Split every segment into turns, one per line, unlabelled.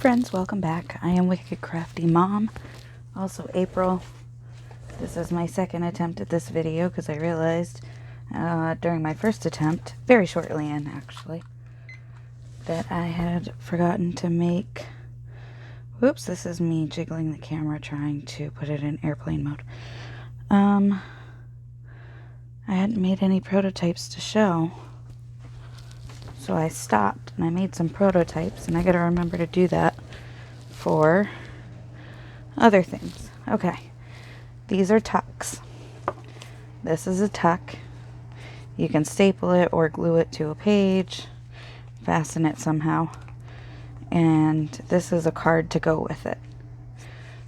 friends, welcome back. I am WickedCrafty Mom, also April. This is my second attempt at this video because I realized during my first attempt, very shortly in actually, that I had forgotten to make, whoops, this is me jiggling the camera trying to put it in airplane mode. I hadn't made any prototypes to show. So I stopped and I made some prototypes, and I gotta remember to do that for other things. Okay, these are tucks. This is a tuck. You can staple it or glue it to a page, fasten it somehow, and this is a card to go with it.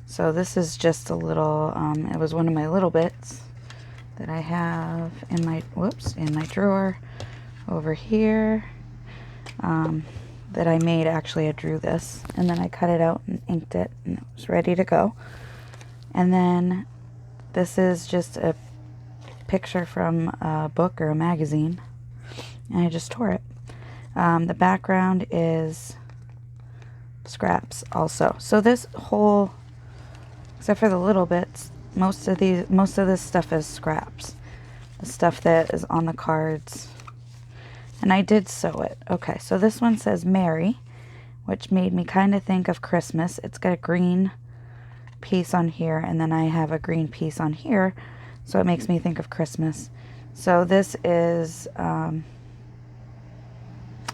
So this is just a little, it was one of my little bits that I have in my, in my drawer over here. That I made. Actually, I drew this and then I cut it out and inked it, and it was ready to go. And then this is just a picture from a book or a magazine, and I just tore it. The background is scraps also. So this whole, except for the little bits, most of this stuff is scraps. The stuff that is on the cards. And I did sew it. Okay, so this one says Mary, which made me kind of think of Christmas. It's got a green piece on here, and then I have a green piece on here, so it makes me think of Christmas. So this is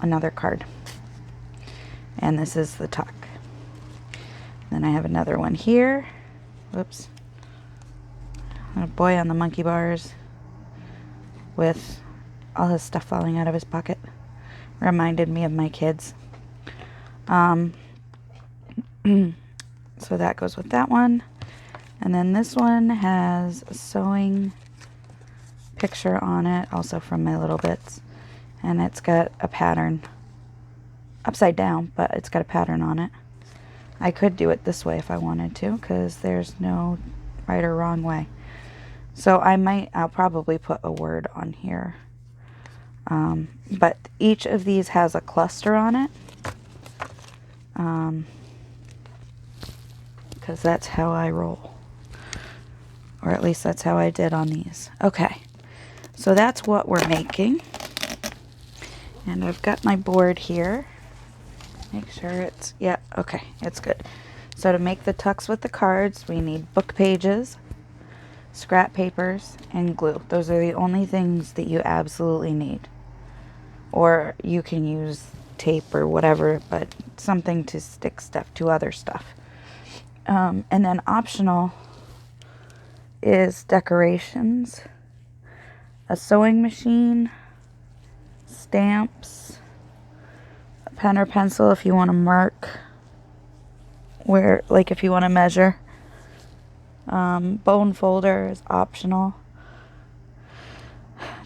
another card. And this is the tuck. Then I have another one here. Whoops. A boy on the monkey bars with all his stuff falling out of his pocket. Reminded me of my kids. So that goes with that one. And then this one has a sewing picture on it, also from my little bits. And it's got a pattern. Upside down, but it's got a pattern on it. I could do it this way if I wanted to, because there's no right or wrong way. So I'll probably put a word on here. But each of these has a cluster on it, because that's how I roll, or at least that's how I did on these. Okay, so that's what we're making, and I've got my board here. Make sure it's, yeah, okay, it's good. So to make the tucks with the cards, we need book pages, scrap papers, and glue. Those are the only things that you absolutely need. Or you can use tape or whatever, but something to stick stuff to other stuff. And then optional is decorations, a sewing machine, stamps, a pen or pencil if you want to mark where, like if you want to measure. Bone folder is optional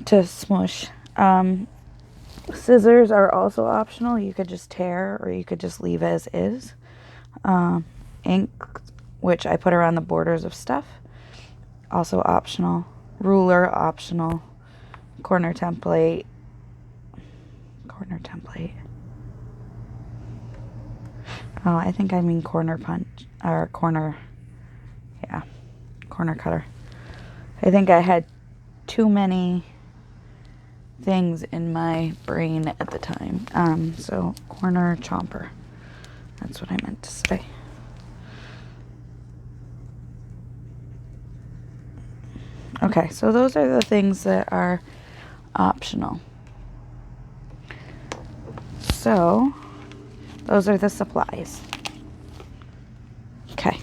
to smush. Scissors are also optional. You could just tear, or you could just leave as is. Ink, which I put around the borders of stuff, also optional. Ruler, optional. Corner template. Oh, I think I mean corner punch, or corner cutter. I think I had too many things in my brain at the time. So corner chomper. That's what I meant to say. Okay, so those are the things that are optional. So those are the supplies. Okay.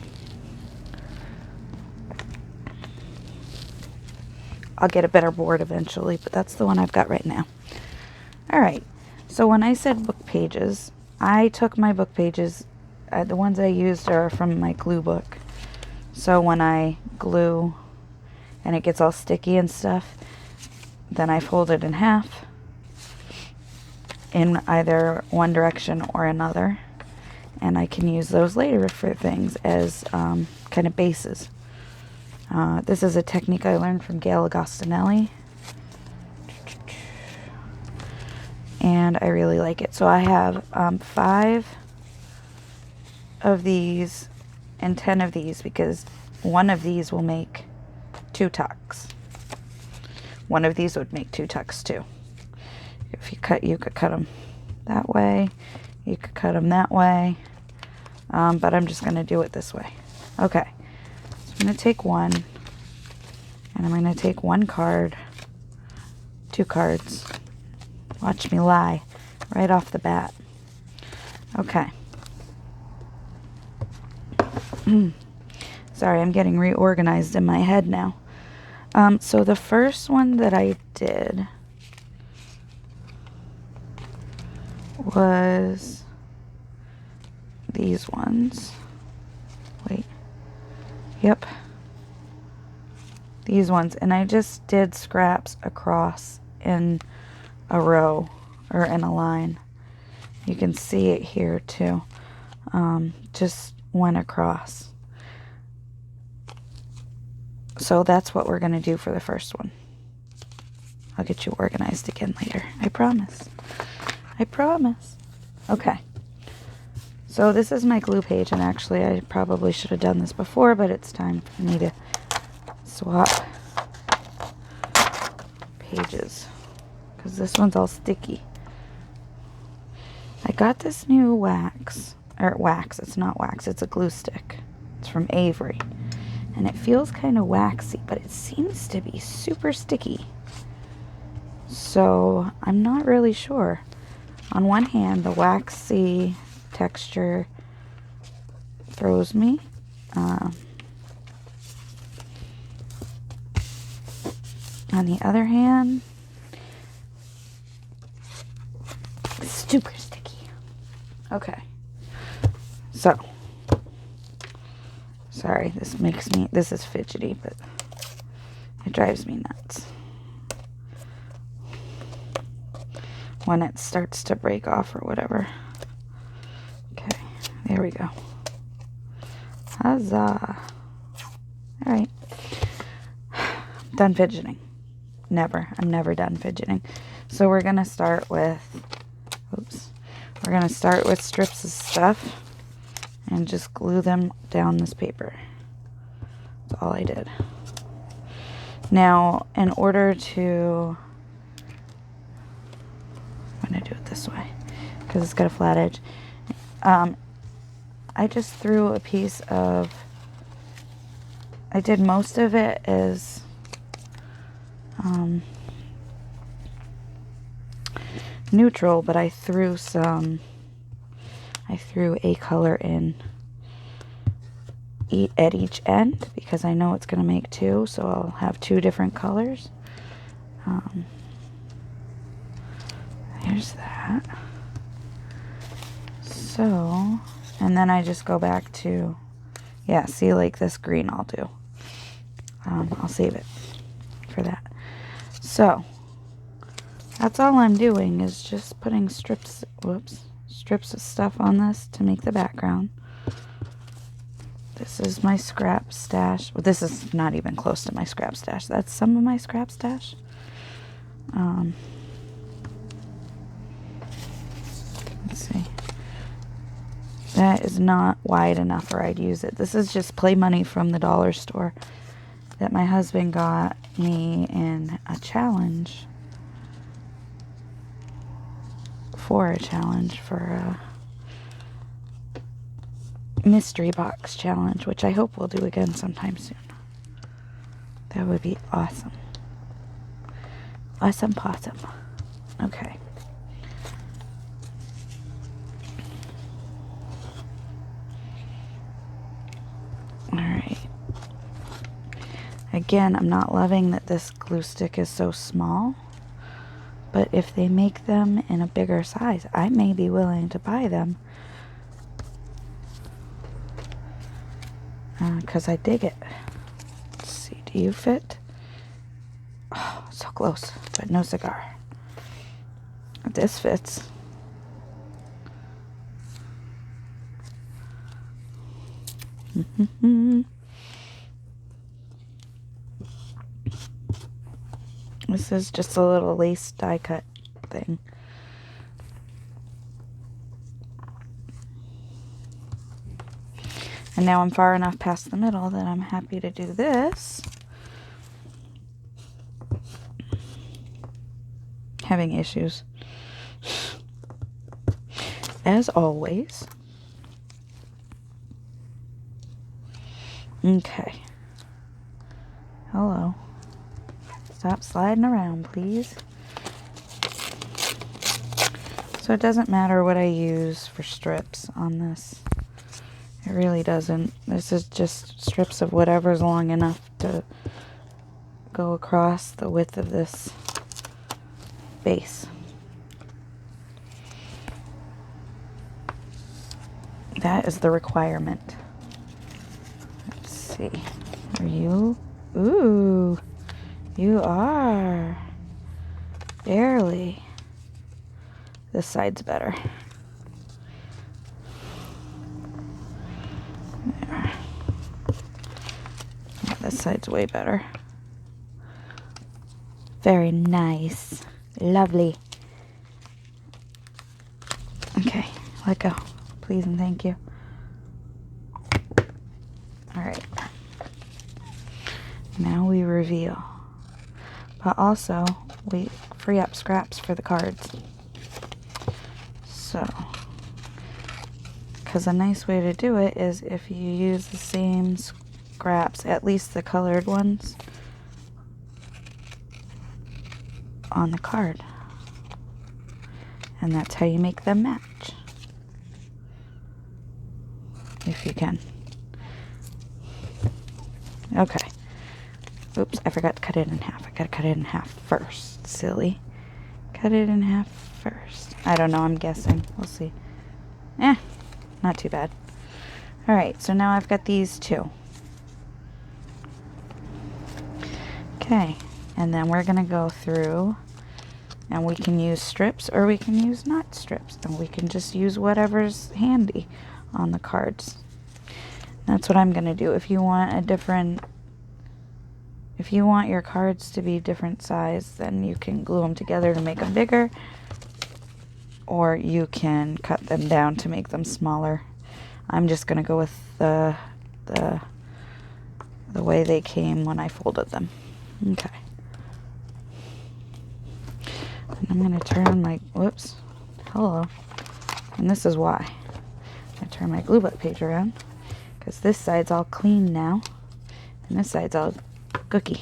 I'll get a better board eventually, but that's the one I've got right now. All right, so when I said book pages, I took my book pages, the ones I used are from my glue book. So when I glue and it gets all sticky and stuff, then I fold it in half in either one direction or another, and I can use those later for things as kind of bases. This is a technique I learned from Gail Agostinelli, and I really like it. So I have 5 of these and 10 of these because one of these will make 2 tucks. One of these would make 2 tucks too. If you could cut them that way. You could cut them that way. But I'm just going to do it this way. Okay. So I'm going to take one. And I'm going to take 1 card. 2 cards. Watch me lie. Right off the bat. Okay. Sorry, I'm getting reorganized in my head now. So the first one that I did was these ones. Wait. Yep. These ones. And I just did scraps across in a row or in a line. You can see it here too. Just went across. So that's what we're going to do for the first one. I'll get you organized again later. I promise. I promise. Okay. So this is my glue page, and actually I probably should have done this before, but it's time for me to swap pages because this one's all sticky. I got this new wax, it's not wax, it's a glue stick. It's from Avery, and it feels kind of waxy, but it seems to be super sticky. So I'm not really sure. On one hand, the waxy texture throws me. On the other hand, super sticky. Okay. So, sorry, this is fidgety, but it drives me nuts when it starts to break off or whatever. Okay, there we go. Huzzah. Alright. Done fidgeting. I'm never done fidgeting. So we're going to start with, we're going to start with strips of stuff and just glue them down this paper. That's all I did. Now, in order to, I'm going to do it this way because it's got a flat edge. I just threw a piece of, I did most of it as neutral, but I threw a color in at each end because I know it's going to make 2, so I'll have 2 different colors. There's that. So, and then I just go back to, yeah, see, like this green I'll do. I'll save it for that. So, that's all I'm doing is just putting strips of stuff on this to make the background. This is my scrap stash. Well, this is not even close to my scrap stash. That's some of my scrap stash. Let's see. That is not wide enough or I'd use it. This is just play money from the dollar store that my husband got me in a challenge. For a mystery box challenge, which I hope we'll do again sometime soon. That would be awesome. Awesome possum. Okay. Alright. Again, I'm not loving that this glue stick is so small. But if they make them in a bigger size, I may be willing to buy them. Because I dig it. Let's see, do you fit? Oh, so close, but no cigar. This fits. This is just a little lace die cut thing. And now I'm far enough past the middle that I'm happy to do this. Having issues. As always. Okay. Hello. Stop sliding around, please. So it doesn't matter what I use for strips on this. It really doesn't. This is just strips of whatever's long enough to go across the width of this base. That is the requirement. Let's see. Are you? Ooh, you are. Barely. This side's better. There. Yeah, this side's way better. Very nice. Lovely. Okay, let go. Please and thank you. Alright. Now we reveal. But also, we free up scraps for the cards. So, because a nice way to do it is if you use the same scraps, at least the colored ones, on the card. And that's how you make them match. If you can. Okay. Oops, I forgot to cut it in half. I gotta cut it in half first. Silly. Cut it in half first. I don't know, I'm guessing. We'll see. Not too bad. Alright, so now I've got these two. Okay, and then we're gonna go through, and we can use strips or we can use not strips. And we can just use whatever's handy on the cards. That's what I'm gonna do. If you want your cards to be different size, then you can glue them together to make them bigger, or you can cut them down to make them smaller. I'm just gonna go with the way they came when I folded them. Okay. And I'm gonna turn my, whoops, hello. And this is why. I turn my glue book page around, because this side's all clean now, and this side's all gooky.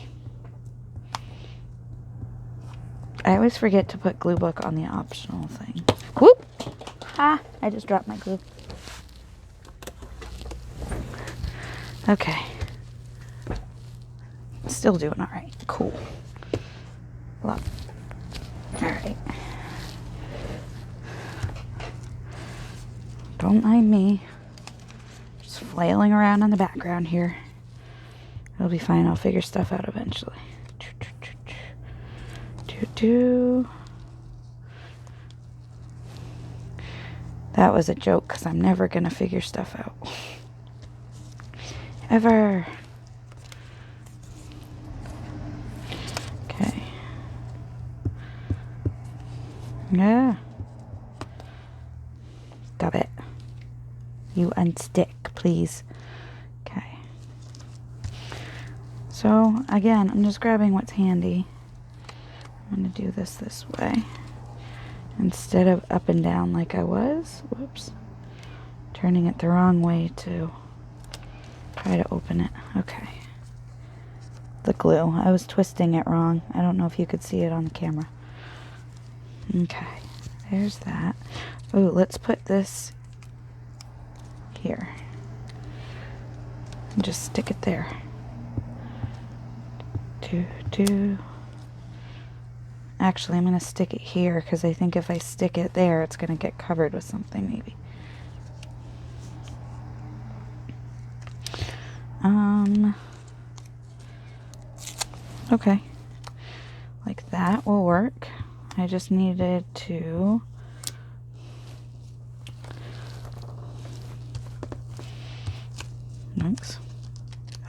I always forget to put glue book on the optional thing. Whoop! Ha! I just dropped my glue. Okay. Still doing alright. Cool. Love. Alright. Don't mind me. Just flailing around in the background here. It'll be fine. I'll figure stuff out eventually. That was a joke because I'm never going to figure stuff out. Ever. Okay. Yeah. Stop it. You unstick, please. Okay. So, again, I'm just grabbing what's handy. I'm going to do this way. Instead of up and down like I was. Whoops. Turning it the wrong way to try to open it. Okay. The glue. I was twisting it wrong. I don't know if you could see it on the camera. Okay. There's that. Oh, let's put this here. And just stick it there. Actually, I'm going to stick it here because I think if I stick it there, it's going to get covered with something maybe. Okay. Like that will work. I just needed to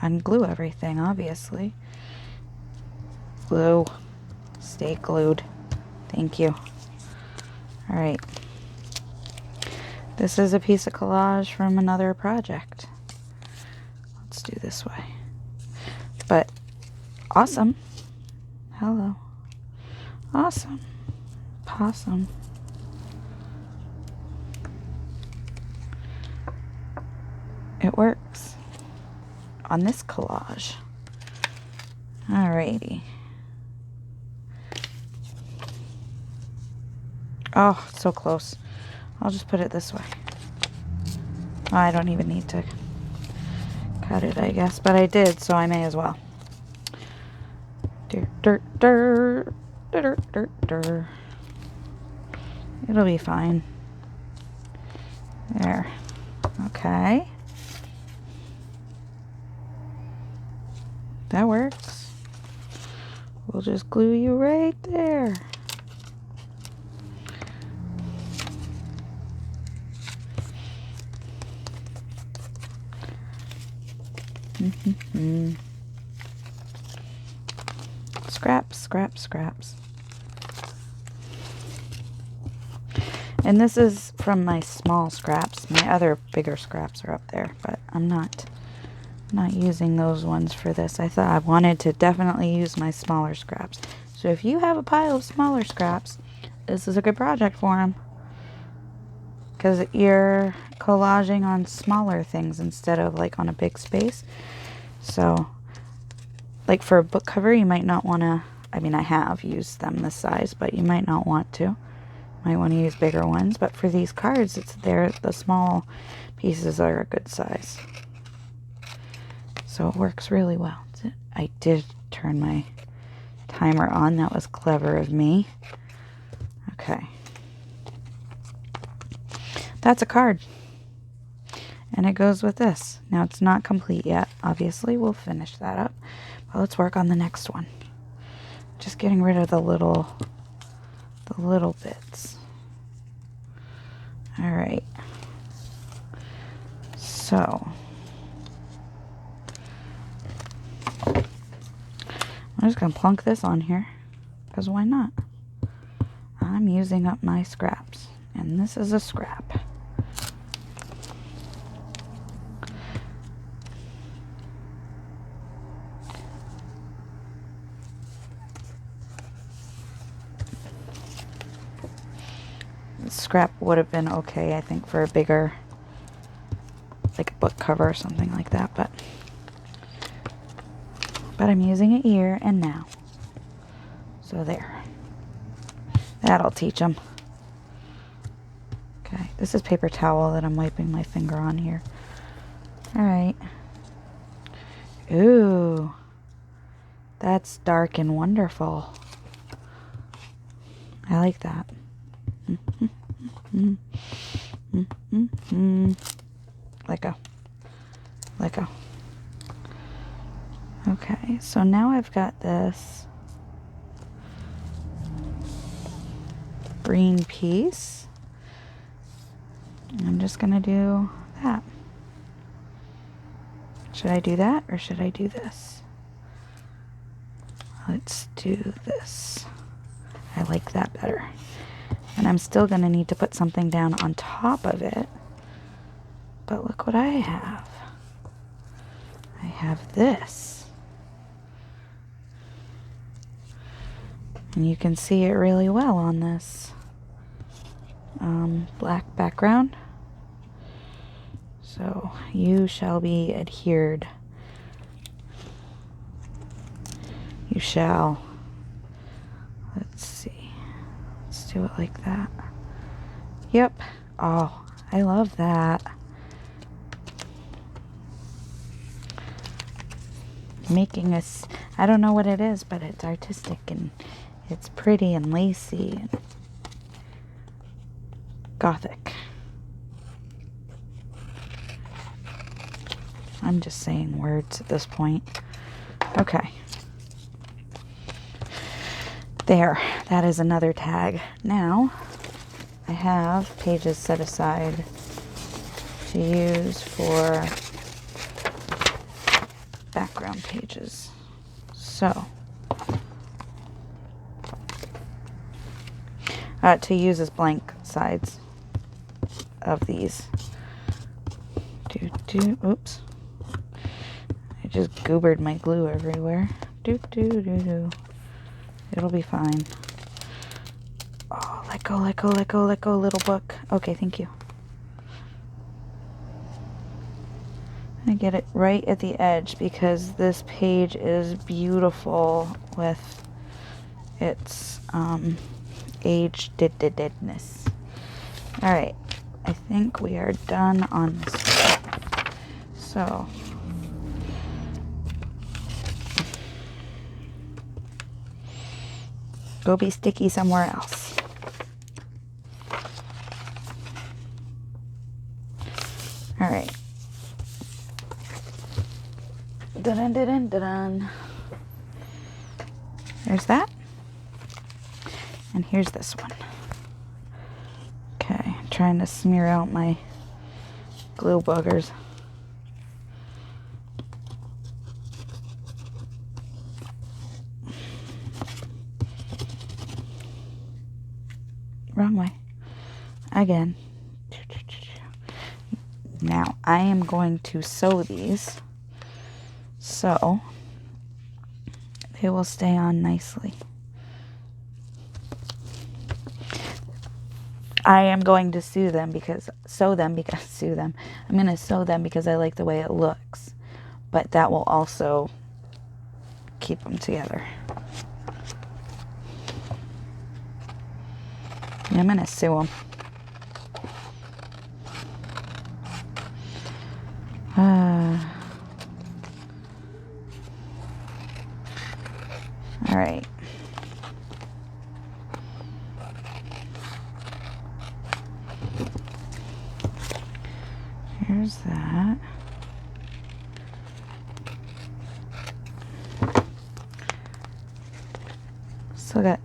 unglue everything, obviously. Glue. Stay glued. Thank you. Alright. This is a piece of collage from another project. just do this way. But awesome. Hello. Awesome. Possum. It works on this collage. Alrighty. Oh, so close. I'll just put it this way. Oh, I don't even need to cut it, I guess, but I did, so I may as well. Dirt, dirt, dirt, dirt, dirt, dirt. It'll be fine. There. Okay. That works. We'll just glue you right there. Scraps, scraps, scraps. And this is from my small scraps. My other bigger scraps are up there, but I'm not using those ones for this. I thought I wanted to definitely use my smaller scraps. So if you have a pile of smaller scraps, this is a good project for them. Because you're collaging on smaller things instead of like on a big space. So like for a book cover, you might not want to, I mean, I have used them this size, but you might not want to. Might want to use bigger ones. But for these cards, the small pieces are a good size. So it works really well. I did turn my timer on. That was clever of me. Okay. That's a card. And it goes with this. Now it's not complete yet. Obviously, we'll finish that up. But let's work on the next one. Just getting rid of the little bits. All right. So I'm just gonna plunk this on here, because why not? I'm using up my scraps, and this is a scrap. This scrap would have been okay, I think, for a bigger, like a book cover or something like that, but I'm using it here and now. So there. That'll teach them. Okay, this is paper towel that I'm wiping my finger on here. Alright. Ooh. That's dark and wonderful. I like that. Let go. Let go. Okay, so now I've got this green piece. I'm just gonna do that. Should I do that or should I do this? Let's do this. I like that better. And I'm still gonna need to put something down on top of it. But look what I have. I have this. And you can see it really well on this black background. So you shall be adhered. You shall. Let's see. Let's do it like that. Yep. Oh, I love that. Making us, I don't know what it is, but it's artistic and it's pretty and lacy and gothic. I'm just saying words at this point. Okay. There. That is another tag. Now, I have pages set aside to use for background pages. So, to use as blank sides of these. Oops. just goobered my glue everywhere. Doo doo doo doo. It'll be fine. Oh, let go, let go, let go, let go, little book. Okay, thank you. I'm gonna get it right at the edge because this page is beautiful with its agedness. Alright, I think we are done on this. So, go be sticky somewhere else. Alright. Dun dun dun dun dun. There's that. And here's this one. Okay, I'm trying to smear out my glue buggers. Wrong way. Again. Now, I am going to sew these so they will stay on nicely. I am going to sew them because I'm going to sew them because I like the way it looks. But that will also keep them together. And I'm going to sew them. All right. Here's that. Still got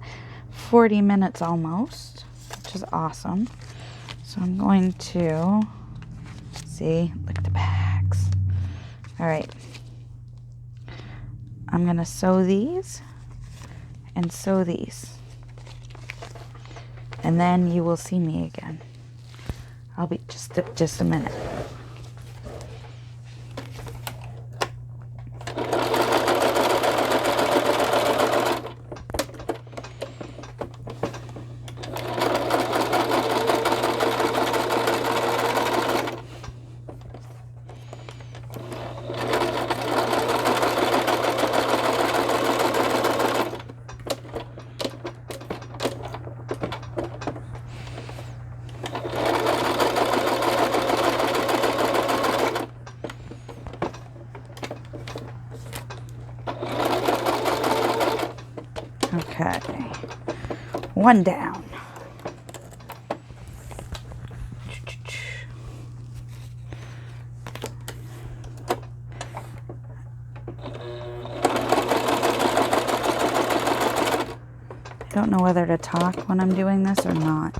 40 minutes almost, which is awesome. So I'm going to see, look at the bags. All right. I'm going to sew these and sew these. And then you will see me again. I'll be just a minute. Okay, one down. I don't know whether to talk when I'm doing this or not.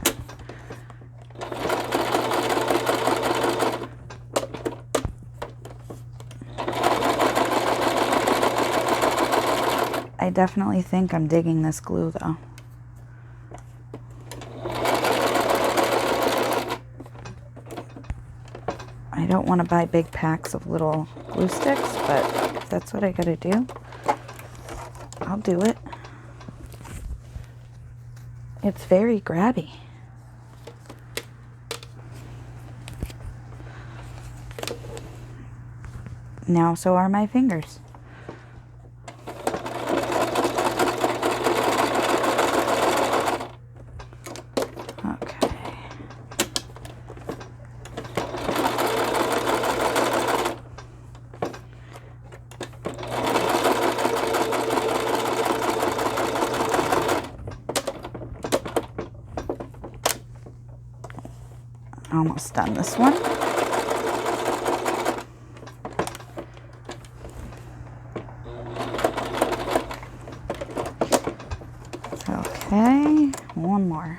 I definitely think I'm digging this glue though. I don't want to buy big packs of little glue sticks, but if that's what I gotta do, I'll do it. It's very grabby. Now so are my fingers. Almost done this one. Okay, one more.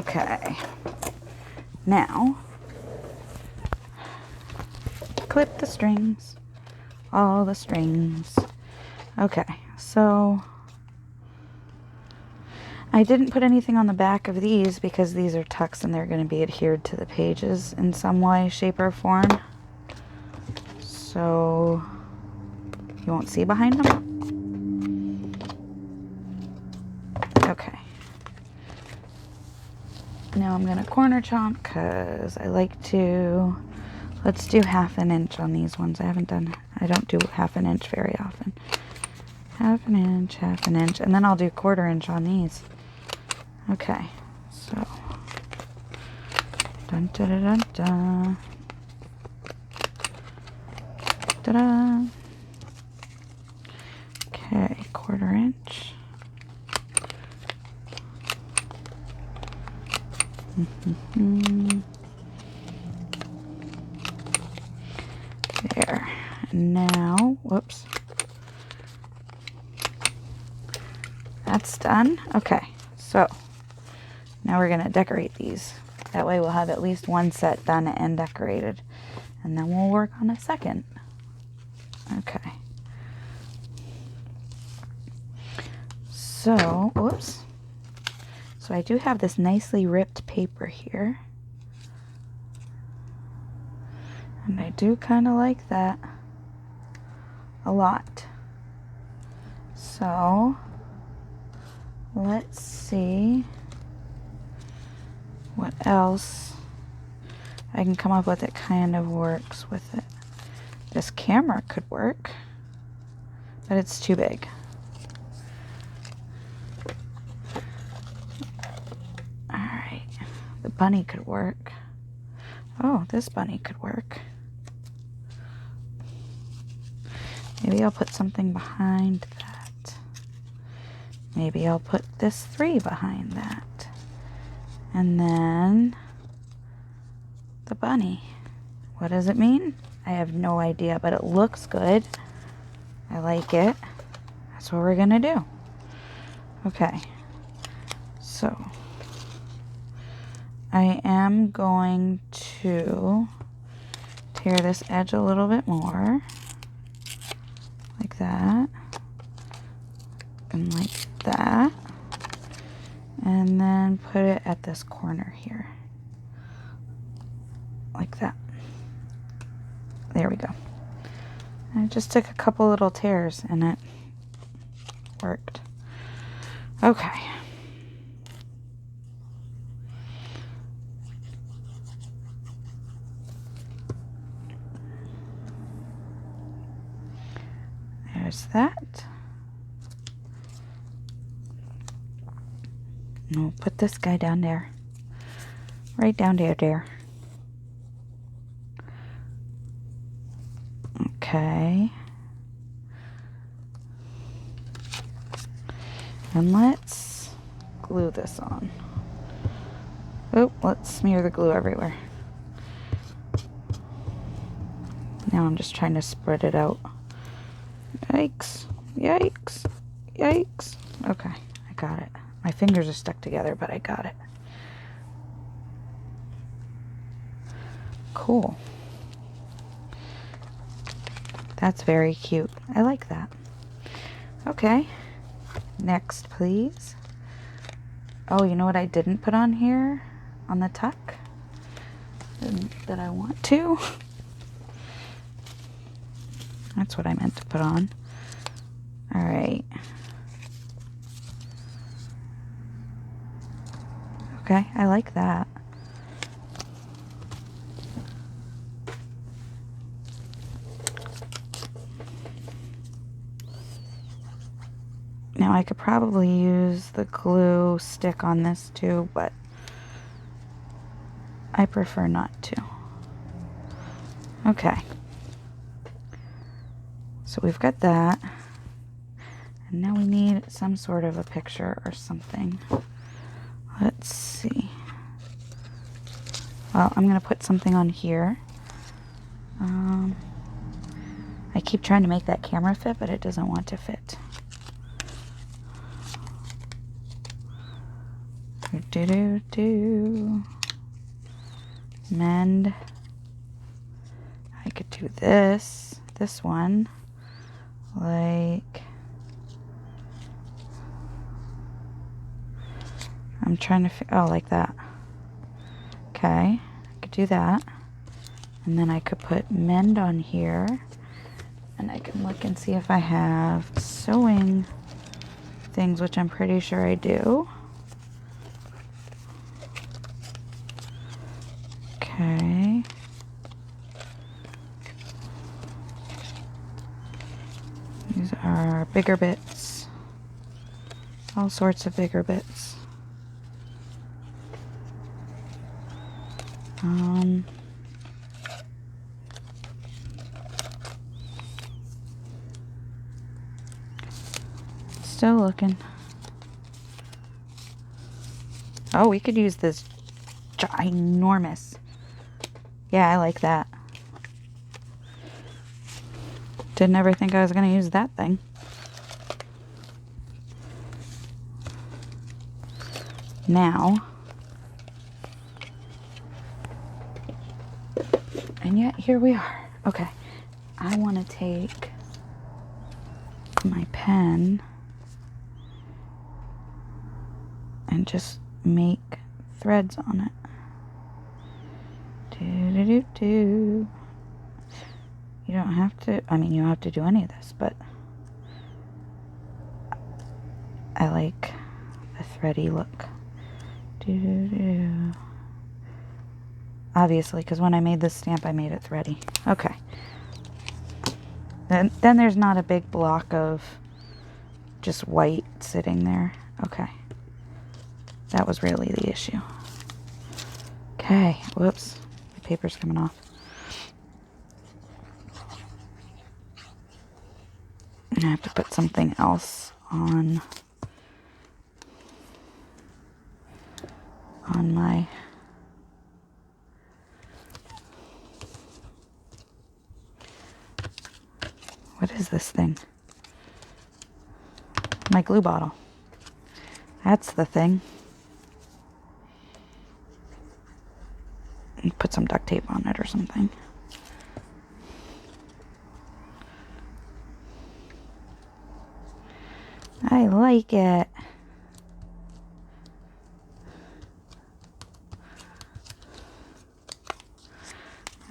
Okay. Now, clip the strings. All the strings. Okay, so I didn't put anything on the back of these because these are tucks and they're going to be adhered to the pages in some way, shape, or form. So you won't see behind them. Okay. Now I'm going to corner chomp because I like to. Let's do 1/2 inch on these ones. I don't do 1/2 inch very often. 1/2 inch, 1/2 inch, and then I'll do 1/4 inch on these. Okay, so dun da da dun da. Ta-da. Okay, 1/4 inch. There. And now, whoops. That's done. Okay, so now we're going to decorate these. That way we'll have at least one set done and decorated. And then we'll work on a second. Okay. So, whoops. So I do have this nicely ripped paper here. And I do kind of like that a lot. So, let's see what else I can come up with that kind of works with it. This camera could work, but it's too big. Alright, the bunny could work. Oh, this bunny could work. Maybe I'll put something behind that. Maybe I'll put this 3 behind that. And then the bunny. What does it mean? I have no idea, but it looks good. I like it. That's what we're gonna do. Okay. So I am going to tear this edge a little bit more. Like that. And like that. And then put it at this corner here. Like that. There we go. I just took a couple little tears and it worked. Okay. There's that. And we'll put this guy down there. Right down there. Okay. And let's glue this on. Oh, let's smear the glue everywhere. Now I'm just trying to spread it out. Yikes. Yikes. Yikes. Okay, I got it. My fingers are stuck together, but I got it. Cool. That's very cute. I like that. Okay. Next, please. Oh, you know what I didn't put on here? On the tuck? That I want to? That's what I meant to put on. Alright. Okay, I like that. Now I could probably use the glue stick on this too, but I prefer not to. Okay. So we've got that. And now we need some sort of a picture or something. Let's see. Well, I'm going to put something on here. I keep trying to make that camera fit, but it doesn't want to fit. Mend. I could do this one, like, I'm trying to, oh, like that. Okay, I could do that. And then I could put mend on here. And I can look and see if I have sewing things, which I'm pretty sure I do. Okay. These are bigger bits. All sorts of bigger bits. Still looking. Oh, we could use this ginormous. Yeah, I like that. Didn't ever think I was going to use that thing. Now. And yet, here we are. Okay. I want to take my pen and just make threads on it. You don't have to, I mean, you don't have to do any of this, but I like the thready look. Obviously, because when I made this stamp, I made it thready. Okay. Then there's not a big block of just white sitting there. Okay. That was really the issue. Okay. Whoops. The paper's coming off. I have to put something else on my what is this thing? My glue bottle. That's the thing. And put some duct tape on it or something. I like it.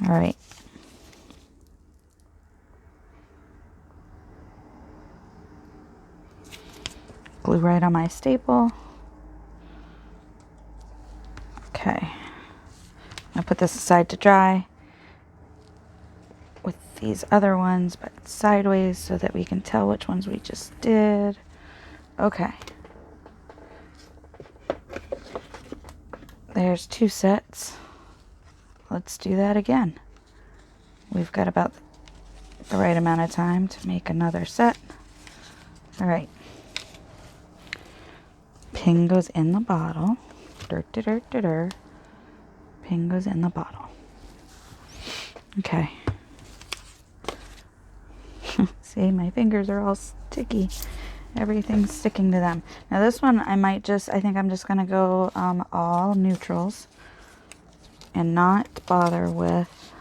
All right. Glue right on my staple. Okay. I'll put this aside to dry with these other ones, but sideways so that we can tell which ones we just did. Okay. There's 2 sets. Let's do that again. We've got about the right amount of time to make another set. All right. Pin goes in the bottle. Pin goes in the bottle. Okay. See, my fingers are all sticky. Everything's sticking to them. Now this one, I think I'm just going to go all neutrals and not bother with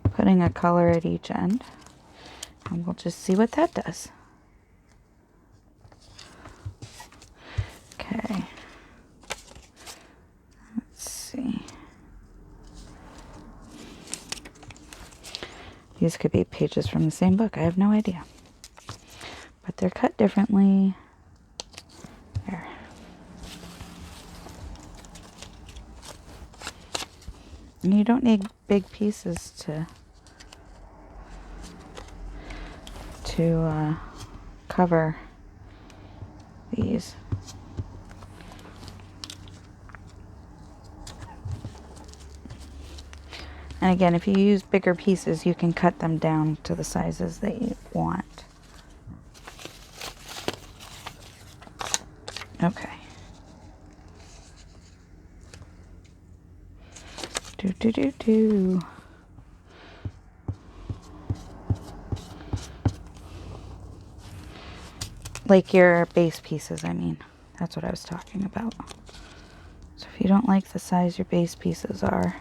putting a color at each end. And we'll just see what that does. Okay. Let's see. These could be pages from the same book. I have no idea. But they're cut differently. There. And you don't need big pieces to cover these. And again, if you use bigger pieces, you can cut them down to the sizes that you want. Okay. Like your base pieces, I mean. That's what I was talking about. So if you don't like the size your base pieces are,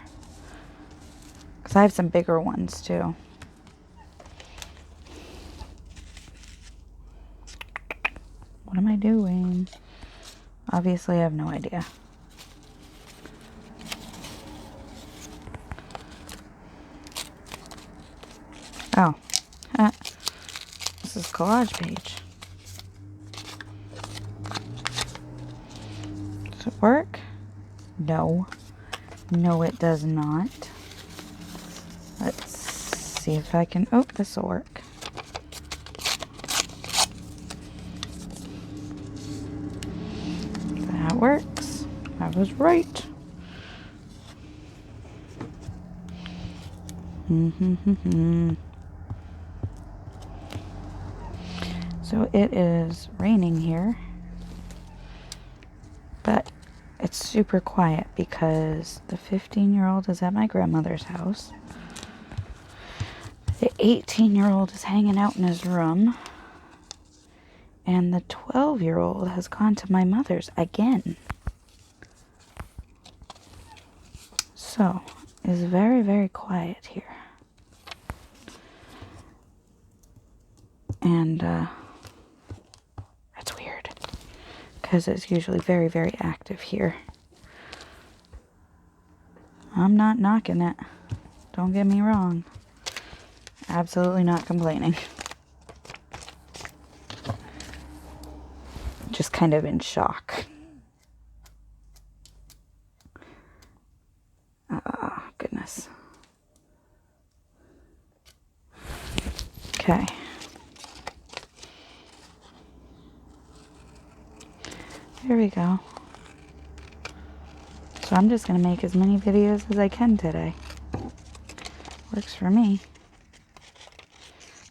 because I have some bigger ones too. What am I doing? Obviously, I have no idea. Oh, this is collage page. Does it work? No. No, it does not. Let's see if I can... Oh, this will work. That works. I was right. So it is raining here, but it's super quiet because the 15-year-old is at my grandmother's house. The 18-year-old is hanging out in his room, and the 12-year-old has gone to my mother's again. So it's very, very quiet here. And that's weird, because it's usually very, very active here. I'm not knocking it. Don't get me wrong. Absolutely not complaining. Just kind of in shock. Oh, goodness. Okay. Here we go. So I'm just going to make as many videos as I can today. Works for me.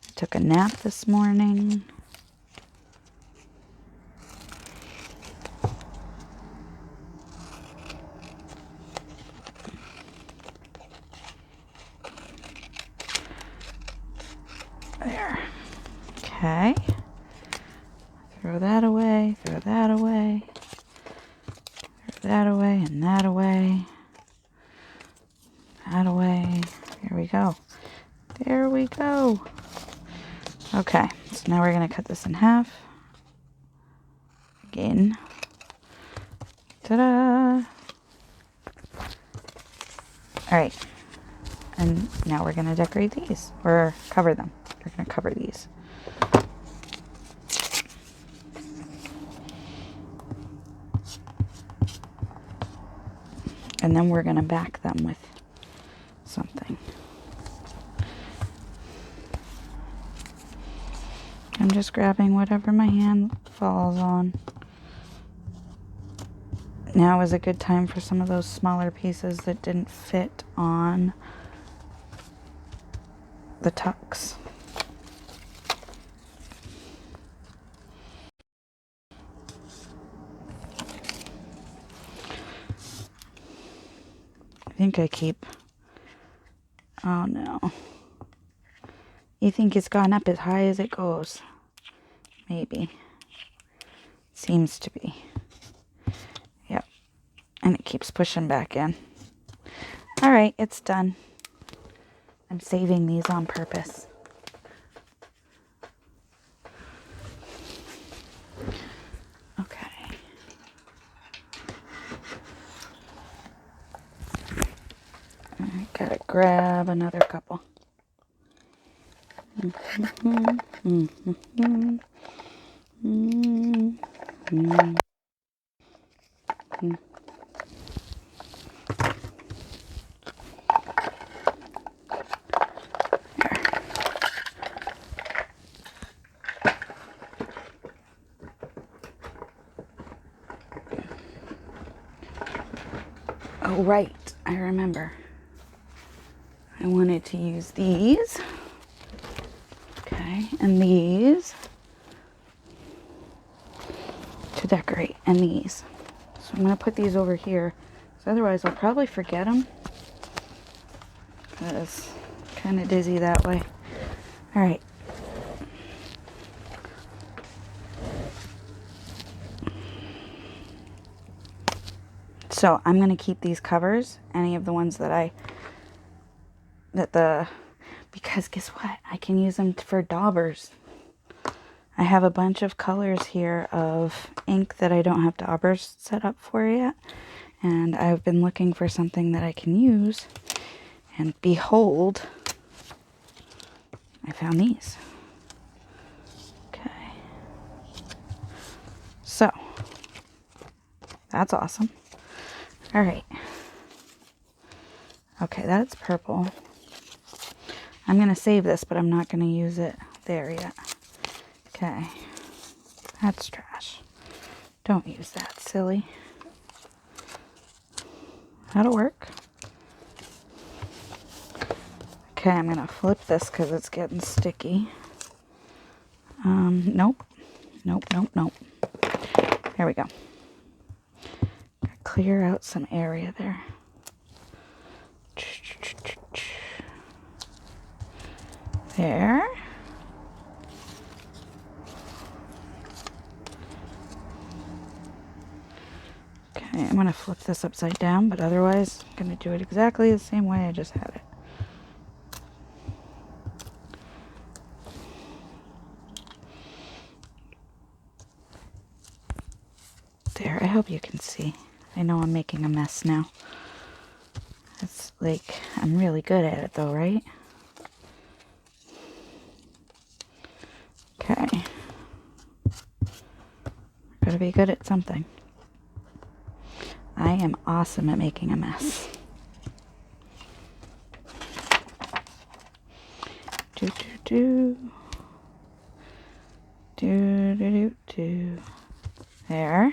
I took a nap this morning. There. Okay. Throw that away, throw that away, throw that away, and that away. That away. Here we go. There we go. Okay, so now we're going to cut this in half. Again. Ta-da! Alright. And now we're going to decorate these. Or cover them. We're going to cover these. And then we're going to back them with something. I'm just grabbing whatever my hand falls on. Now is a good time for some of those smaller pieces that didn't fit on the tucks. I think I keep... Oh no. You think it's gone up as high as it goes? Maybe. Seems to be. Yep. And it keeps pushing back in. Alright, it's done. I'm saving these on purpose. Okay. I gotta grab another couple. Oh, right. I remember. I wanted to use these. Okay, and these to decorate, and these. So I'm going to put these over here, because otherwise I'll probably forget them. It's kind of dizzy that way. All right. So I'm going to keep these covers, any of the ones that because guess what? I can use them for daubers. I have a bunch of colors here of ink that I don't have daubers set up for yet. And I've been looking for something that I can use. And behold, I found these. Okay. So, that's awesome. All right. Okay, that's purple. I'm going to save this, but I'm not going to use it there yet. Okay. That's trash. Don't use that, silly. That'll work. Okay, I'm going to flip this because it's getting sticky. Nope. Nope, nope, nope. There we go. Clear out some area there. There. Okay, I'm going to flip this upside down, but otherwise I'm going to do it exactly the same way I just had it. There, I hope you can see. I know I'm making a mess now. It's like, I'm really good at it though, right? Okay. Gotta be good at something. I am awesome at making a mess. Do do do. Do do do do. There.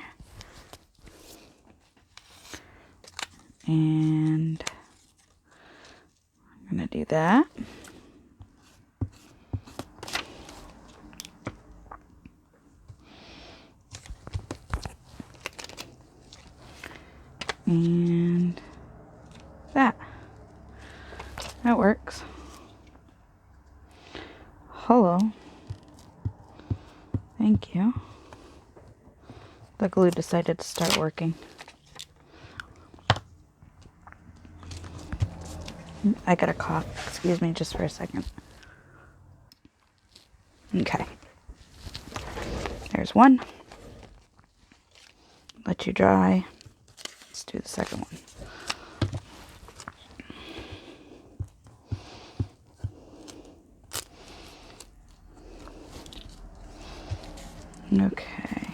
And I'm gonna do that. And that. That works. Hello. Thank you. The glue decided to start working. I got a cough. Excuse me just for a second. Okay. There's one. Let you dry. Let's do the second one. Okay.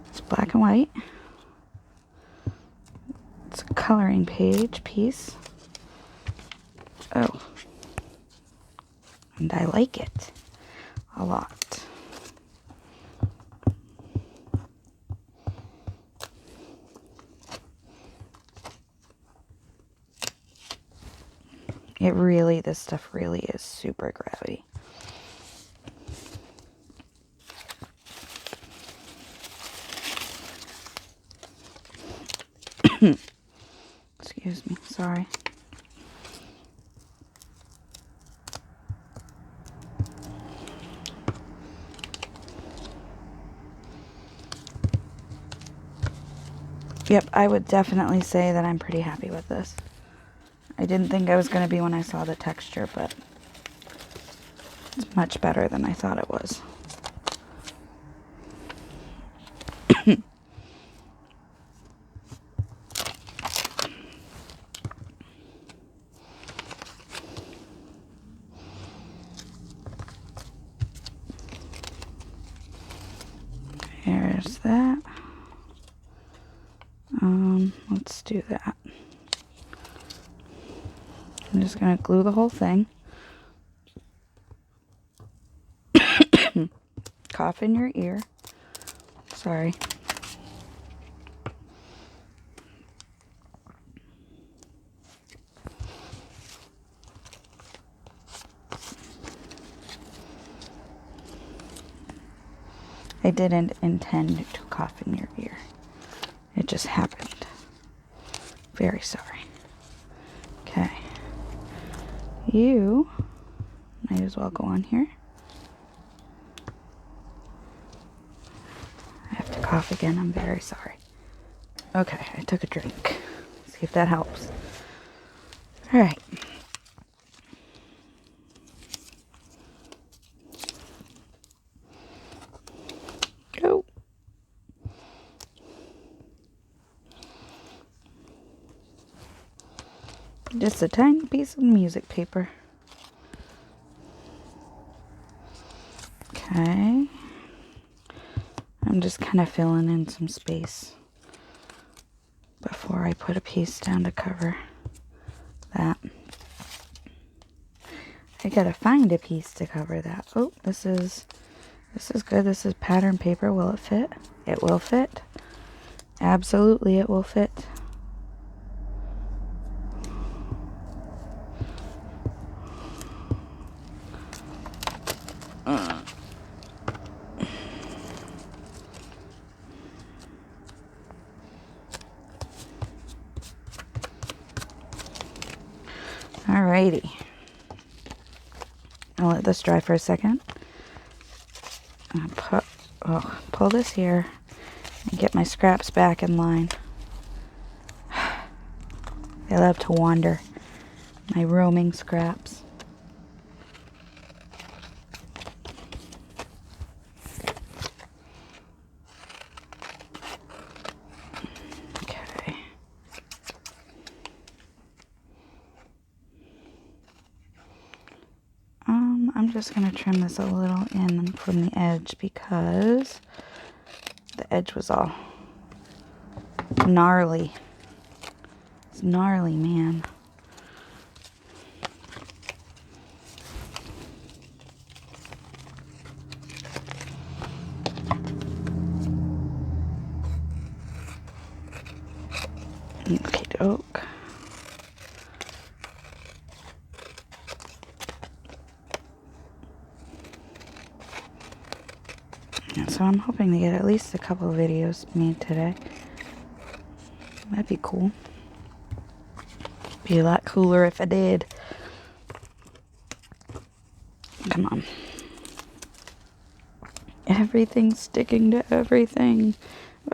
It's black and white. It's a coloring piece. Oh. And I like it a lot. This stuff really is super grabby. Excuse me, sorry. Yep, I would definitely say that I'm pretty happy with this. I didn't think I was going to be when I saw the texture, but it's much better than I thought it was. There's that. Let's do that. I'm just going to glue the whole thing. Cough in your ear. Sorry. I didn't intend to cough in your ear. It just happened. Very sorry. Okay. You might as well go on here. I have to cough again. I'm very sorry. Okay, I took a drink. See if that helps. All right. Go. Just a tiny piece of music paper. Okay. I'm just kind of filling in some space before I put a piece down to cover that. I gotta find a piece to cover that. Oh, this is good. This is pattern paper. Will it fit? It will fit. Absolutely, it will fit. Alrighty. I'll let this dry for a second. Pull this here and get my scraps back in line. They love to wander. My roaming scraps. Okay. I'm just going to trim this a little in from the edge because the edge was all gnarly. It's gnarly, man. Okay, doke. So I'm hoping to get at least a couple of videos made today. That'd be cool. Be a lot cooler if I did. Come on. Everything's sticking to everything.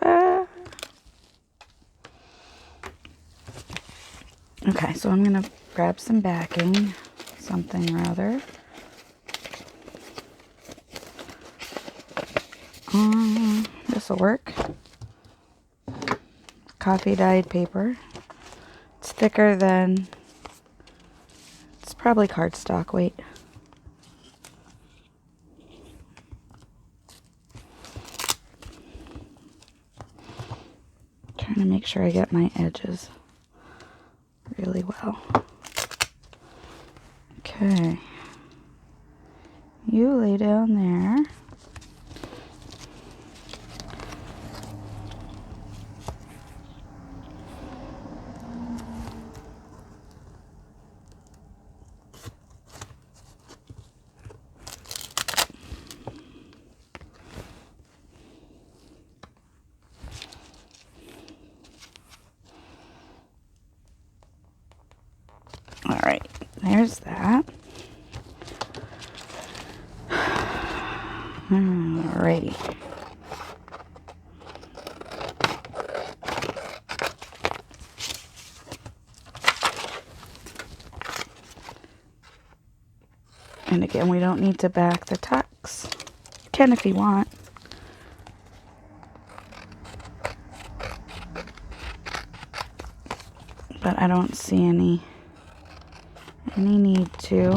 Ah. Okay, so I'm gonna grab some backing, something or other. This'll work. Coffee dyed paper. It's thicker than, it's probably cardstock weight. Trying to make sure I get my edges really well. Okay. You lay down there. All right, there's that. Alrighty. And again, we don't need to back the tucks. You can if you want. But I don't see any need to.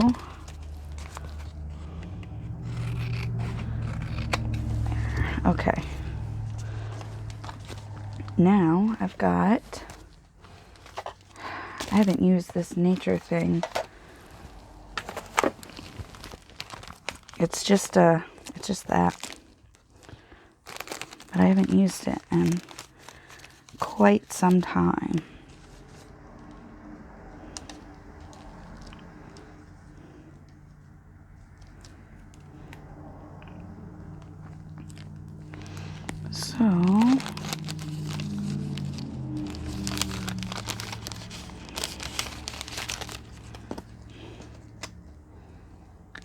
Okay. Now I've got, I haven't used this nature thing. It's just that. But I haven't used it in quite some time. So, I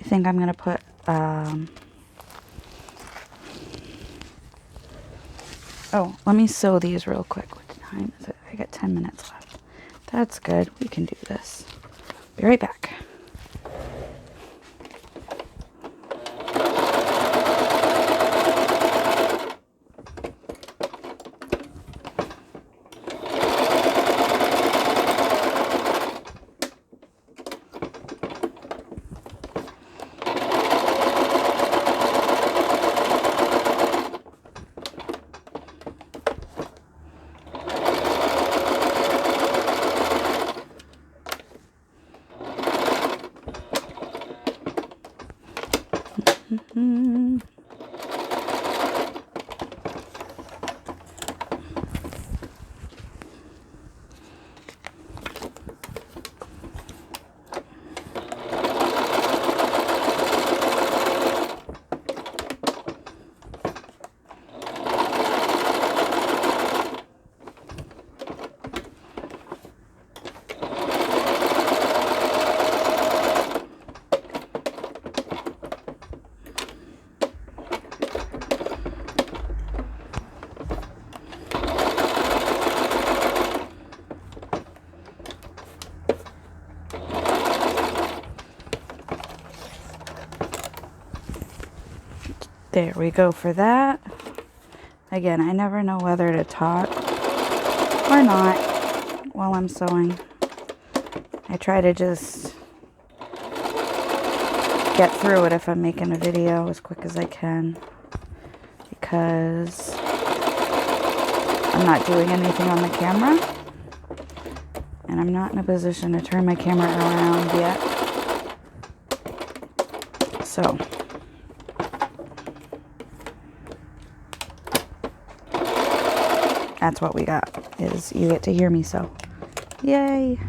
think I'm going to put, oh, let me sew these real quick. time is it? I got 10 minutes left. That's good. We can do this. Be right back. There we go for that. Again, I never know whether to talk or not while I'm sewing. I try to just get through it if I'm making a video as quick as I can, because I'm not doing anything on the camera and I'm not in a position to turn my camera around yet. So that's what we got, is you get to hear me sew. Yay!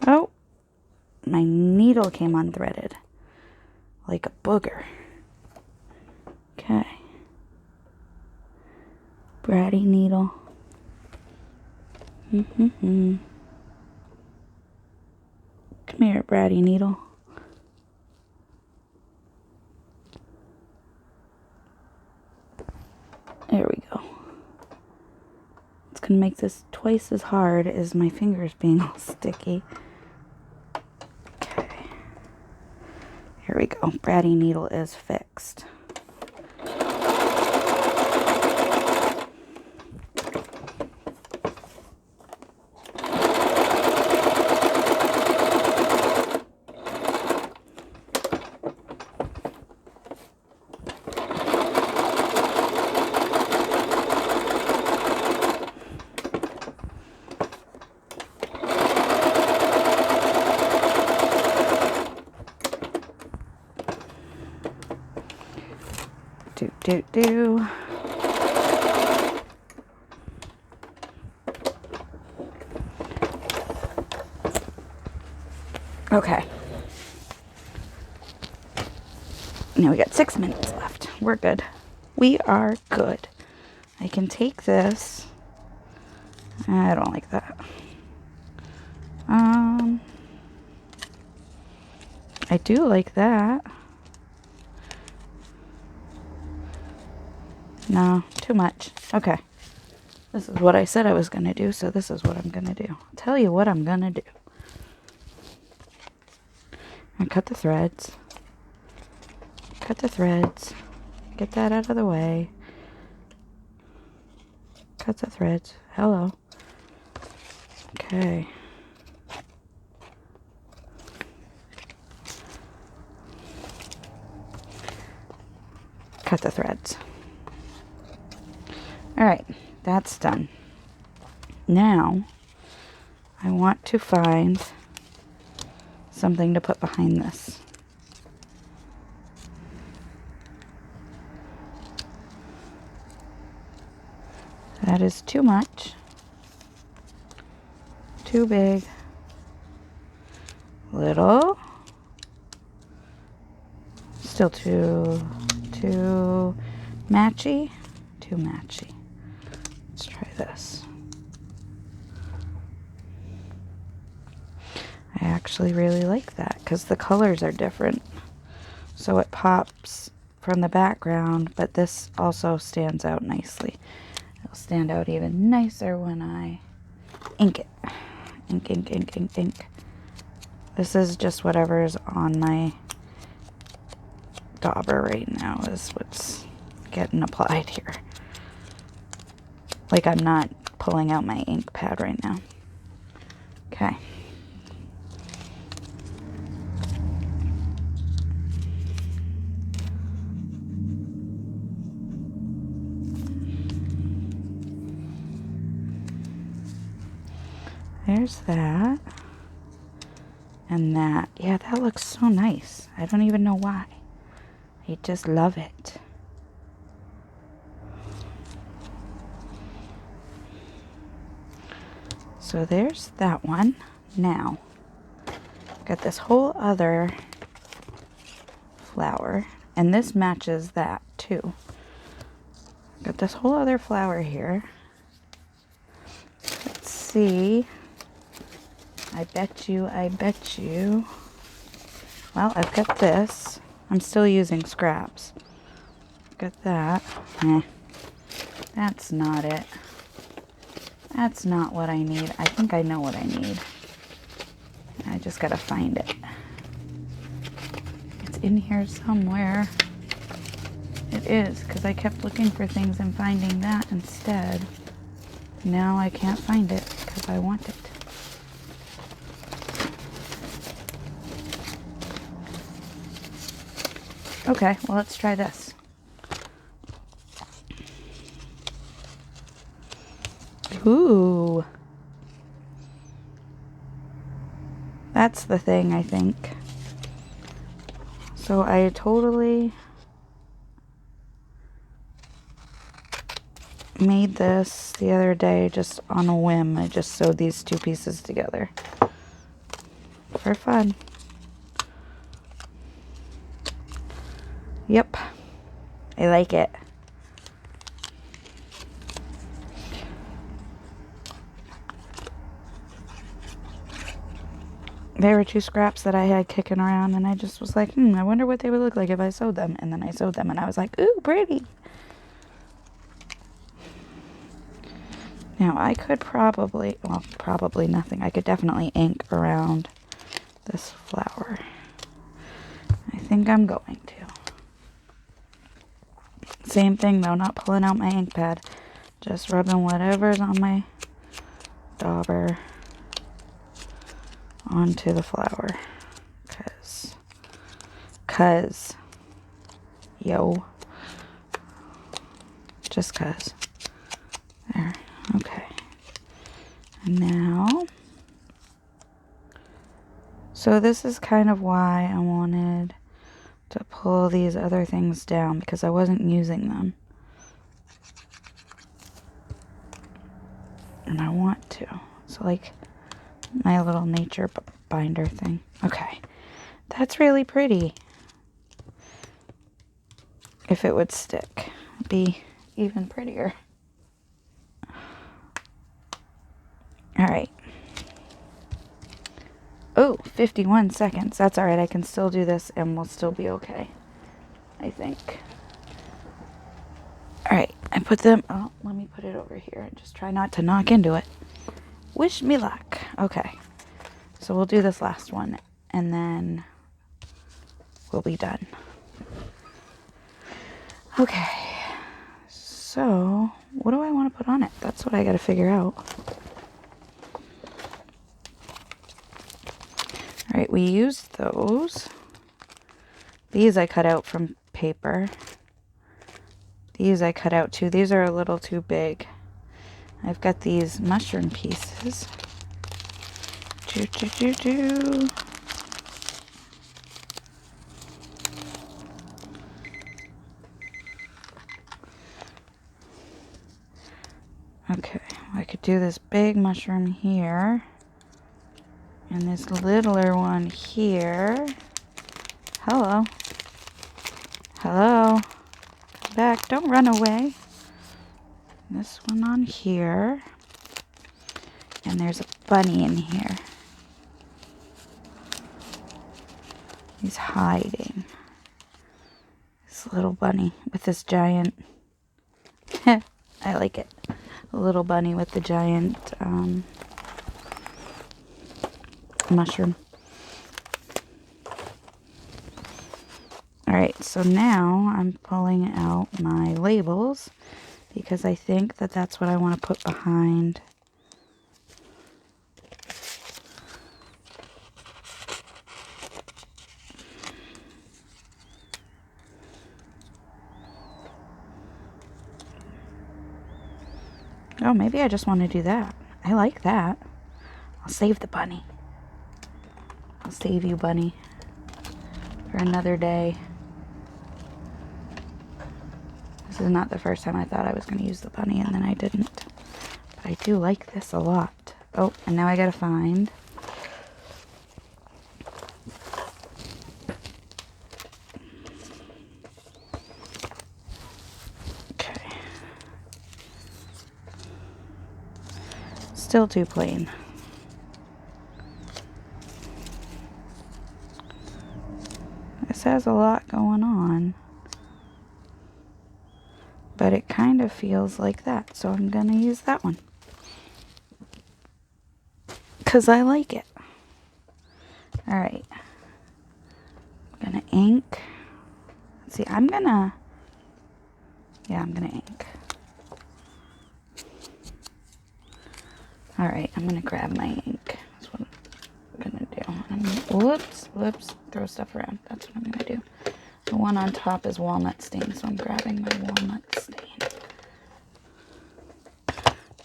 Oh, my needle came unthreaded like a booger. Okay. Bratty needle. Come here, bratty needle. There we go. It's going to make this twice as hard as my fingers being all sticky. Okay. Here we go. Bratty needle is fixed. Do. Okay. Now we got 6 minutes left. We're good. We are good. I can take this. I don't like that. I do like that. No, too much. Okay. This is what I said I was going to do, so this is what I'm going to do. I'll tell you what I'm going to do. I'm going to cut the threads. Cut the threads. Get that out of the way. Cut the threads. Hello. Okay. Cut the threads. Alright, that's done. Now, I want to find something to put behind this. That is too much. Too big. Little. Still too matchy. Too matchy. Let's try this. I actually really like that because the colors are different. So it pops from the background, but this also stands out nicely. It'll stand out even nicer when I ink it. Ink, ink, ink, ink, ink. This is just whatever's on my dauber right now is what's getting applied here. Like I'm not pulling out my ink pad right now. Okay. There's that. And that. Yeah, that looks so nice. I don't even know why. I just love it. So there's that one. Now, got this whole other flower. And this matches that too. Got this whole other flower here. Let's see. I bet you. Well, I've got this. I'm still using scraps. Got that. That's not it. That's not what I need. I think I know what I need. I just gotta find it. It's in here somewhere. It is, because I kept looking for things and finding that instead. Now I can't find it because I want it. Okay, well, let's try this. Ooh. That's the thing, I think. So I totally made this the other day just on a whim. I just sewed these two pieces together for fun. Yep, I like it. There were two scraps that I had kicking around, and I just was like, I wonder what they would look like if I sewed them. And then I sewed them, and I was like, ooh, pretty. Now, I could probably, well, probably nothing. I could definitely ink around this flower. I think I'm going to. Same thing, though, not pulling out my ink pad. Just rubbing whatever's on my dauber onto the flower. Cause, yo. Just cause. There. Okay. And now, so this is kind of why I wanted to pull these other things down, because I wasn't using them. And I want to. So like my little nature binder thing. Okay. That's really pretty. If it would stick, it'd be even prettier. All right. Oh, 51 seconds. That's all right. I can still do this and we'll still be okay, I think. All right. I put them, oh, let me put it over here and just try not to knock into it. Wish me luck. Okay. So we'll do this last one and then we'll be done. Okay. So, what do I want to put on it? That's what I got to figure out. All right, we used those. These I cut out from paper. These I cut out too. These are a little too big. I've got these mushroom pieces. Okay, I could do this big mushroom here. And this littler one here. Hello. Hello. Come back. Don't run away. This one on here. And there's a bunny in here. He's hiding. This little bunny with this giant, I like it, a little bunny with the giant mushroom. Alright, so now I'm pulling out my labels because I think that that's what I want to put behind. Oh, maybe I just want to do that. I like that. I'll save the bunny. I'll save you, bunny, for another day. This is not the first time I thought I was going to use the bunny and then I didn't. But I do like this a lot. Oh, and now I gotta find. Okay. Still too plain. This has a lot going on. But it kind of feels like that, so I'm gonna use that one. Because I like it. Alright. I'm gonna ink. Let's see, I'm gonna ink. Alright, I'm gonna grab my ink. That's what I'm gonna do. Whoops, throw stuff around. That's what I'm gonna do. The one on top is walnut stain, so I'm grabbing my walnut stain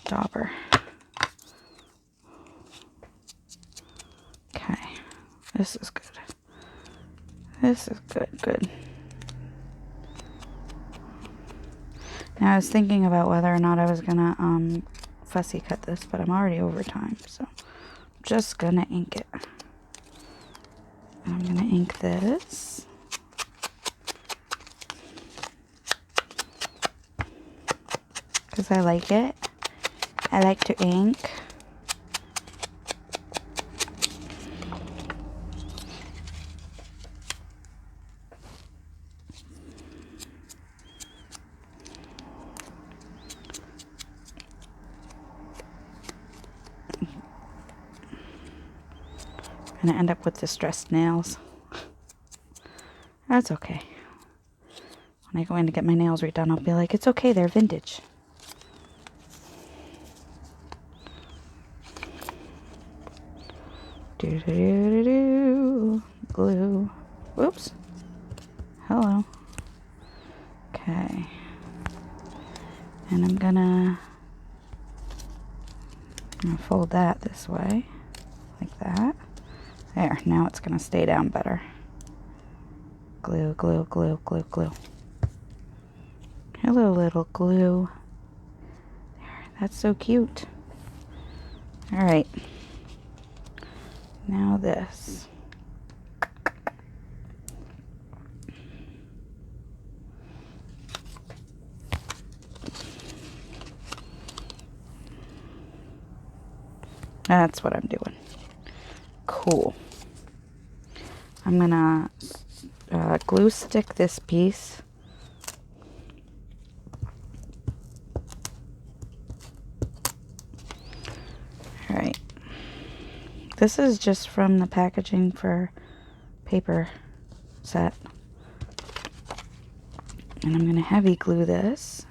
dauber. Okay, this is good. This is good. Now I was thinking about whether or not I was gonna fussy cut this, but I'm already over time, so I'm just gonna ink it. I'm gonna ink this. Because I like it. I like to ink. I'm gonna end up with distressed nails. That's okay. When I go in to get my nails redone, I'll be like, it's okay, they're vintage. Glue. Whoops. Hello. Okay. And I'm gonna fold that this way. Like that. There. Now it's gonna stay down better. Glue, glue, glue, glue, glue. Hello, little glue. There. That's so cute. Alright. Now this. That's what I'm doing. Cool. I'm gonna glue stick this piece. Alright. This is just from the packaging for paper set. And I'm going to heavy glue this.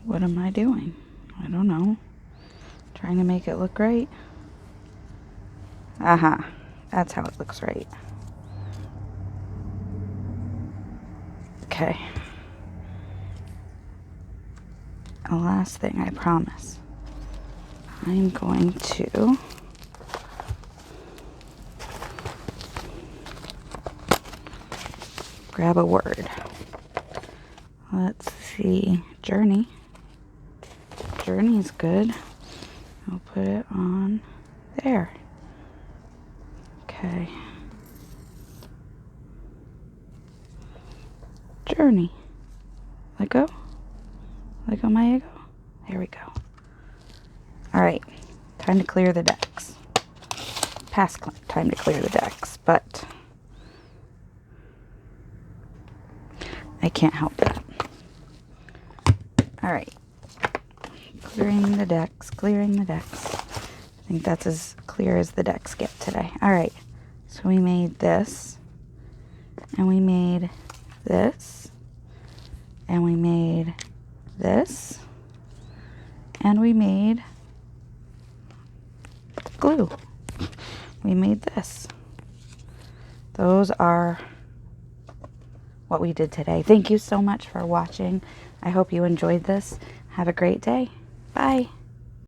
What am I doing? I don't know. Trying to make it look right. Aha. That's how it looks right. Okay. The last thing, I promise. I'm going to grab a word. Let's see. Journey. Journey's good. I'll put it on there. Okay. Journey. Let go. Let go, Maya, go. There we go. Alright. Time to clear the decks. Past time to clear the decks, but I can't help that. Alright. Clearing the decks, clearing the decks. I think that's as clear as the decks get today. Alright. So we made this. And we made this. And we made this. And we made glue. We made this. Those are what we did today. Thank you so much for watching. I hope you enjoyed this. Have a great day. Bye.